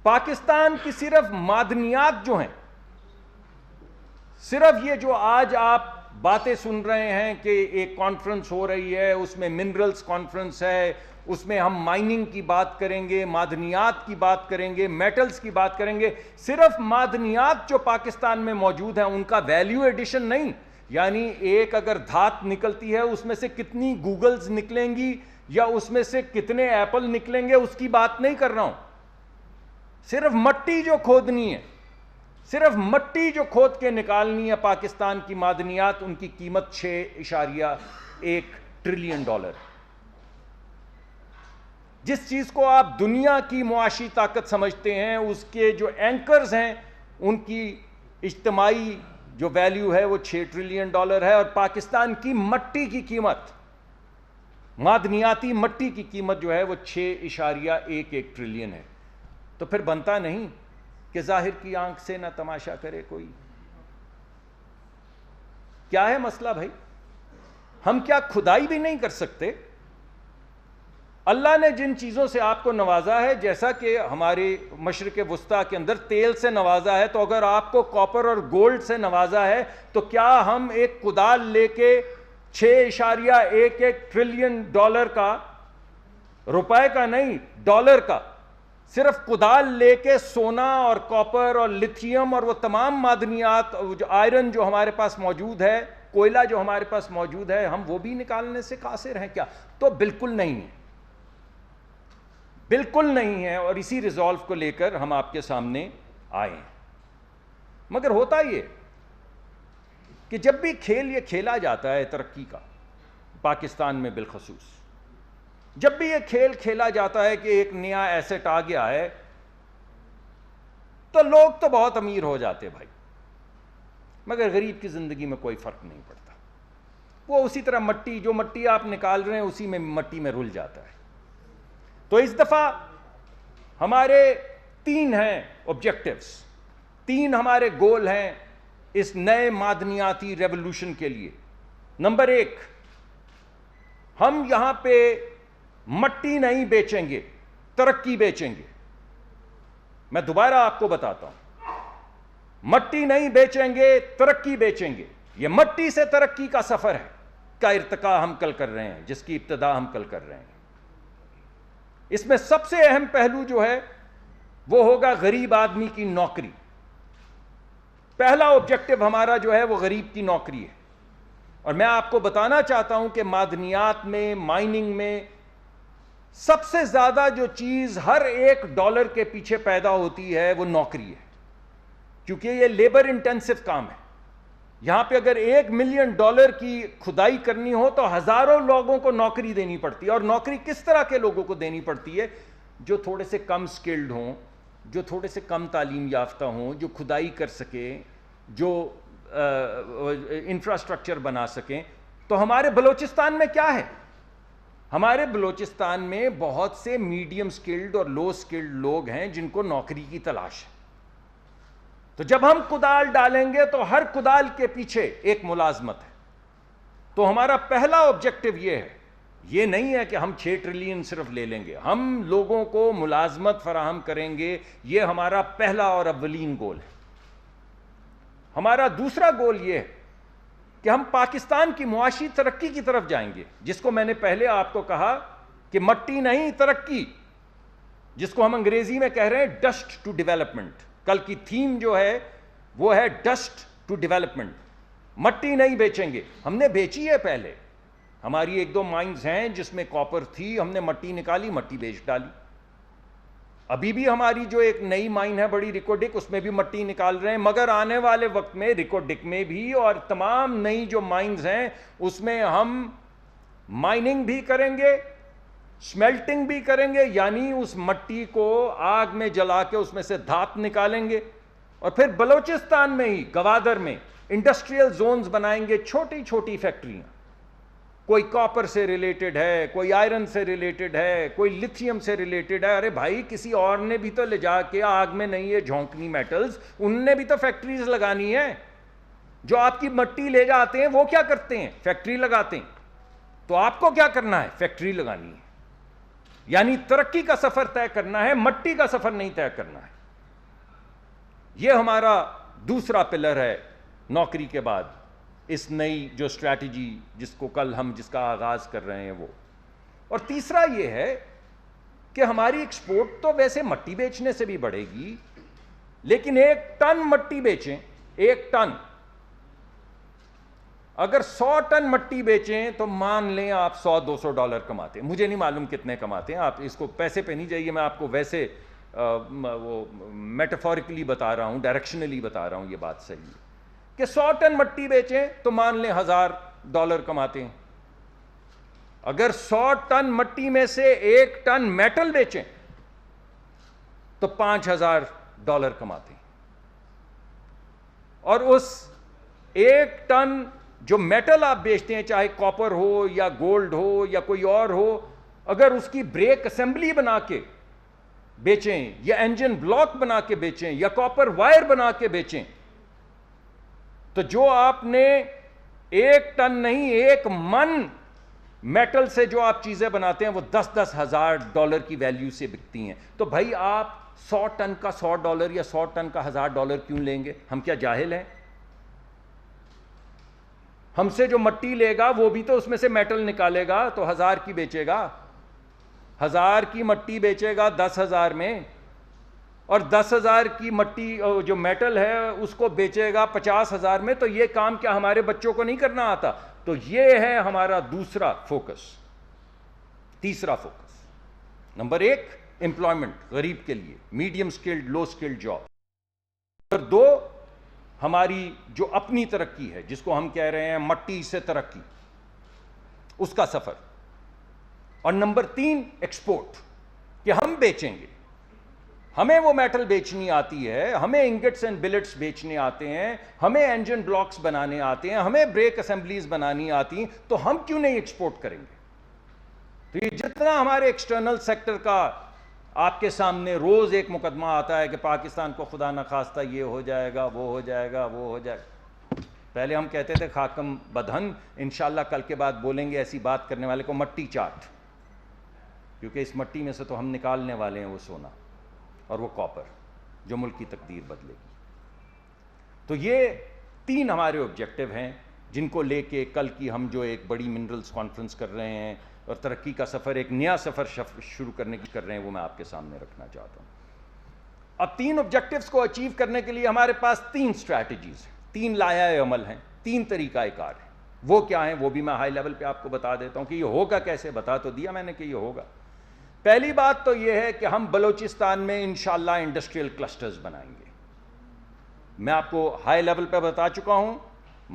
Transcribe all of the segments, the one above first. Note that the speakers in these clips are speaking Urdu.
پاکستان کی صرف معدنیات جو ہیں، صرف یہ جو آج آپ باتیں سن رہے ہیں کہ ایک کانفرنس ہو رہی ہے، اس میں منرلز کانفرنس ہے، اس میں ہم مائننگ کی بات کریں گے، معدنیات کی بات کریں گے، میٹلز کی بات کریں گے، صرف معدنیات جو پاکستان میں موجود ہیں ان کا ویلیو ایڈیشن نہیں، یعنی ایک اگر دھات نکلتی ہے اس میں سے کتنی گوگلز نکلیں گی یا اس میں سے کتنے ایپل نکلیں گے اس کی بات نہیں کر رہا ہوں، صرف مٹی جو کھودنی ہے، صرف مٹی جو کھود کے نکالنی ہے پاکستان کی معدنیات، ان کی قیمت 6.1 ٹریلین ڈالر۔ جس چیز کو آپ دنیا کی معاشی طاقت سمجھتے ہیں، اس کے جو اینکرز ہیں ان کی اجتماعی جو ویلیو ہے وہ 6 ٹریلین ڈالر ہے، اور پاکستان کی مٹی کی قیمت، معدنیاتی مٹی کی قیمت جو ہے وہ 6.11 ٹریلین ہے۔ تو پھر بنتا نہیں کہ ظاہر کی آنکھ سے نہ تماشا کرے کوئی۔ کیا ہے مسئلہ بھائی؟ ہم کیا کھدائی بھی نہیں کر سکتے؟ اللہ نے جن چیزوں سے آپ کو نوازا ہے، جیسا کہ ہمارے مشرق وسطیٰ کے اندر تیل سے نوازا ہے، تو اگر آپ کو کاپر اور گولڈ سے نوازا ہے تو کیا ہم ایک کدال لے کے 6.11 ٹریلین ڈالر کا، روپے کا نہیں ڈالر کا، صرف کدال لے کے سونا اور کاپر اور لتھیم اور وہ تمام معدنیات، جو آئرن جو ہمارے پاس موجود ہے، کوئلہ جو ہمارے پاس موجود ہے، ہم وہ بھی نکالنے سے قاصر ہیں کیا؟ تو بالکل نہیں ہے، بالکل نہیں ہے، اور اسی ریزالو کو لے کر ہم آپ کے سامنے آئے ہیں۔ مگر ہوتا یہ کہ جب بھی کھیل یہ کھیلا جاتا ہے ترقی کا، پاکستان میں بالخصوص جب بھی یہ کھیل کھیلا جاتا ہے کہ ایک نیا ایسٹ آ گیا ہے، تو لوگ تو بہت امیر ہو جاتے بھائی، مگر غریب کی زندگی میں کوئی فرق نہیں پڑتا، وہ اسی طرح مٹی، جو مٹی آپ نکال رہے ہیں اسی میں مٹی میں رل جاتا ہے۔ تو اس دفعہ ہمارے 3 ہیں آبجیکٹیوز، 3 ہمارے گول ہیں اس نئے معدنیاتی ریولوشن کے لیے۔ نمبر 1، ہم یہاں پہ مٹی نہیں بیچیں گے، ترقی بیچیں گے۔ میں دوبارہ آپ کو بتاتا ہوں، مٹی نہیں بیچیں گے، ترقی بیچیں گے۔ یہ مٹی سے ترقی کا سفر ہے، کا ارتقاء ہم کل کر رہے ہیں، جس کی ابتدا ہم کل کر رہے ہیں۔ اس میں سب سے اہم پہلو جو ہے وہ ہوگا غریب آدمی کی نوکری۔ پہلا آبجیکٹو ہمارا جو ہے وہ غریب کی نوکری ہے، اور میں آپ کو بتانا چاہتا ہوں کہ معدنیات میں، مائننگ میں سب سے زیادہ جو چیز ہر ایک ڈالر کے پیچھے پیدا ہوتی ہے وہ نوکری ہے، کیونکہ یہ لیبر انٹینسو کام ہے۔ یہاں پہ اگر $1 ملین کی کھدائی کرنی ہو تو ہزاروں لوگوں کو نوکری دینی پڑتی ہے، اور نوکری کس طرح کے لوگوں کو دینی پڑتی ہے؟ جو تھوڑے سے کم سکلڈ ہوں، جو تھوڑے سے کم تعلیم یافتہ ہوں، جو کھدائی کر سکیں، جو انفراسٹرکچر بنا سکیں۔ تو ہمارے بلوچستان میں کیا ہے؟ ہمارے بلوچستان میں بہت سے میڈیم سکلڈ اور لو سکلڈ لوگ ہیں جن کو نوکری کی تلاش ہے۔ تو جب ہم کدال ڈالیں گے تو ہر کدال کے پیچھے ایک ملازمت ہے۔ تو ہمارا پہلا آبجیکٹو یہ ہے، یہ نہیں ہے کہ ہم 6 ٹریلین صرف لے لیں گے، ہم لوگوں کو ملازمت فراہم کریں گے، یہ ہمارا پہلا اور اولین گول ہے۔ ہمارا دوسرا گول یہ ہے کہ ہم پاکستان کی معاشی ترقی کی طرف جائیں گے، جس کو میں نے پہلے آپ کو کہا کہ مٹی نہیں ترقی، جس کو ہم انگریزی میں کہہ رہے ہیں ڈسٹ ٹو ڈیولپمنٹ۔ کل کی تھیم جو ہے وہ ہے ڈسٹ ٹو ڈیولپمنٹ۔ مٹی نہیں بیچیں گے، ہم نے بیچی ہے پہلے، ہماری 1-2 مائنز ہیں جس میں کاپر تھی، ہم نے مٹی نکالی، مٹی بیچ ڈالی۔ ابھی بھی ہماری جو ایک نئی مائن ہے بڑی ریکوڈک، اس میں بھی مٹی نکال رہے ہیں، مگر آنے والے وقت میں ریکوڈک میں بھی اور تمام نئی جو مائنز ہیں اس میں ہم مائننگ بھی کریں گے، سمیلٹنگ بھی کریں گے، یعنی اس مٹی کو آگ میں جلا کے اس میں سے دھات نکالیں گے، اور پھر بلوچستان میں ہی گوادر میں انڈسٹریل زونز بنائیں گے، چھوٹی چھوٹی فیکٹریاں، کوئی کاپر سے ریلیٹڈ ہے، کوئی آئرن سے ریلیٹڈ ہے، کوئی لتھیم سے ریلیٹڈ ہے۔ ارے بھائی کسی اور نے بھی تو لے جا کے آگ میں نہیں یہ جھونکنی میٹلز، ان نے بھی تو فیکٹریز لگانی ہے۔ جو آپ کی مٹی لے جاتے ہیں وہ کیا کرتے ہیں؟ فیکٹری لگاتے ہیں۔ تو آپ کو کیا کرنا ہے؟ فیکٹری لگانی ہے۔ یعنی ترقی کا سفر طے کرنا ہے، مٹی کا سفر نہیں طے کرنا ہے. یہ ہمارا دوسرا پلر ہے نوکری کے بعد اس نئی جو اسٹریٹجی جس کا آغاز کر رہے ہیں وہ. اور تیسرا یہ ہے کہ ہماری ایکسپورٹ تو ویسے مٹی بیچنے سے بھی بڑھے گی، لیکن 1 ٹن مٹی بیچیں، 1 ٹن، اگر 100 ٹن مٹی بیچیں تو مان لیں آپ $100-200 کماتے ہیں. مجھے نہیں معلوم کتنے کماتے ہیں آپ، اس کو پیسے پہ نہیں جائیے، میں آپ کو ویسے وہ میٹافورکلی بتا رہا ہوں، ڈائریکشنلی بتا رہا ہوں. یہ بات صحیح ہے کہ 100 ٹن مٹی بیچیں تو مان لیں $1000 کماتے ہیں. اگر 100 ٹن مٹی میں سے 1 ٹن میٹل بیچیں تو $5000 کماتے ہیں. اور اس 1 ٹن جو میٹل آپ بیچتے ہیں، چاہے کاپر ہو یا گولڈ ہو یا کوئی اور ہو، اگر اس کی بریک اسمبلی بنا کے بیچیں یا انجن بلاک بنا کے بیچیں یا کاپر وائر بنا کے بیچیں تو جو آپ نے 1 ٹن نہیں 1 من میٹل سے جو آپ چیزیں بناتے ہیں وہ $10,000 کی ویلیو سے بکتی ہیں. تو بھائی آپ 100 ٹن کا $100 یا 100 ٹن کا $1000 کیوں لیں گے؟ ہم کیا جاہل ہیں؟ ہم سے جو مٹی لے گا وہ بھی تو اس میں سے میٹل نکالے گا، تو 1000 کی بیچے گا، 1000 کی مٹی بیچے گا 10,000 میں، اور 10,000 کی مٹی جو میٹل ہے اس کو بیچے گا 50,000 میں. تو یہ کام کیا ہمارے بچوں کو نہیں کرنا آتا؟ تو یہ ہے ہمارا دوسرا فوکس. تیسرا فوکس نمبر 1 امپلائمنٹ غریب کے لیے، میڈیم سکلڈ لو سکلڈ جاب. نمبر 2 ہماری جو اپنی ترقی ہے جس کو ہم کہہ رہے ہیں مٹی سے ترقی، اس کا سفر. اور نمبر 3 ایکسپورٹ، کہ ہم بیچیں گے، ہمیں وہ میٹل بیچنی آتی ہے، ہمیں انگٹس اینڈ بلٹس بیچنے آتے ہیں، ہمیں انجن بلاکس بنانے آتے ہیں، ہمیں بریک اسمبلیز بنانی آتی ہیں، تو ہم کیوں نہیں ایکسپورٹ کریں گے؟ تو یہ جتنا ہمارے ایکسٹرنل سیکٹر کا آپ کے سامنے روز ایک مقدمہ آتا ہے کہ پاکستان کو خدا نخواستہ یہ ہو جائے گا، وہ ہو جائے گا، وہ ہو جائے گا. پہلے ہم کہتے تھے خاکم بدہن، انشاءاللہ کل کے بعد بولیں گے ایسی بات کرنے والے کو مٹی چاٹ، کیونکہ اس مٹی میں سے تو ہم نکالنے والے ہیں وہ سونا اور وہ کاپر جو ملک کی تقدیر بدلے گی. تو یہ 3 ہمارے آبجیکٹو ہیں جن کو لے کے کل کی ہم جو ایک بڑی منرلز کانفرنس کر رہے ہیں اور ترقی کا سفر، ایک نیا سفر شروع کرنے کی کر رہے ہیں، وہ میں آپ کے سامنے رکھنا چاہتا ہوں. اب 3 آبجیکٹیوز کو اچیو کرنے کے لیے ہمارے پاس 3 اسٹریٹجیز ہیں، 3 لائحہ عمل ہیں، 3 طریقہ کار ہیں. وہ کیا ہیں وہ بھی میں ہائی لیول پہ آپ کو بتا دیتا ہوں کہ یہ ہوگا کیسے. بتا تو دیا میں نے کہ یہ ہوگا. پہلی بات تو یہ ہے کہ ہم بلوچستان میں انشاءاللہ انڈسٹریل کلسٹرز بنائیں گے. میں آپ کو ہائی لیول پہ بتا چکا ہوں،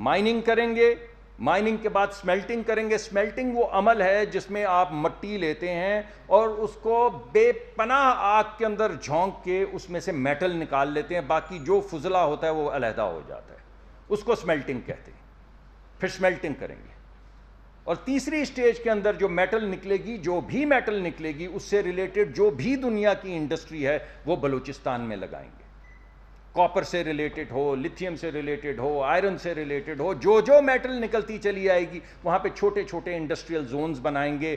مائننگ کریں گے، مائننگ کے بعد سمیلٹنگ کریں گے. سمیلٹنگ وہ عمل ہے جس میں آپ مٹی لیتے ہیں اور اس کو بے پناہ آگ کے اندر جھونک کے اس میں سے میٹل نکال لیتے ہیں، باقی جو فضلہ ہوتا ہے وہ علیحدہ ہو جاتا ہے، اس کو سمیلٹنگ کہتے ہیں. پھر سمیلٹنگ کریں گے، اور تیسری سٹیج کے اندر جو میٹل نکلے گی، جو بھی میٹل نکلے گی، اس سے ریلیٹڈ جو بھی دنیا کی انڈسٹری ہے وہ بلوچستان میں لگائیں گے. کاپر سے ریلیٹڈ ہو، لتھیم سے ریلیٹڈ ہو، آئرن سے ریلیٹڈ ہو، جو میٹل نکلتی چلی آئے گی وہاں پہ چھوٹے چھوٹے انڈسٹریل زونز بنائیں گے.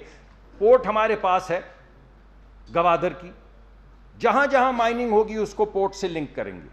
پورٹ ہمارے پاس ہے گوادر کی، جہاں جہاں مائننگ ہوگی اس کو پورٹ سے لنک کریں گے.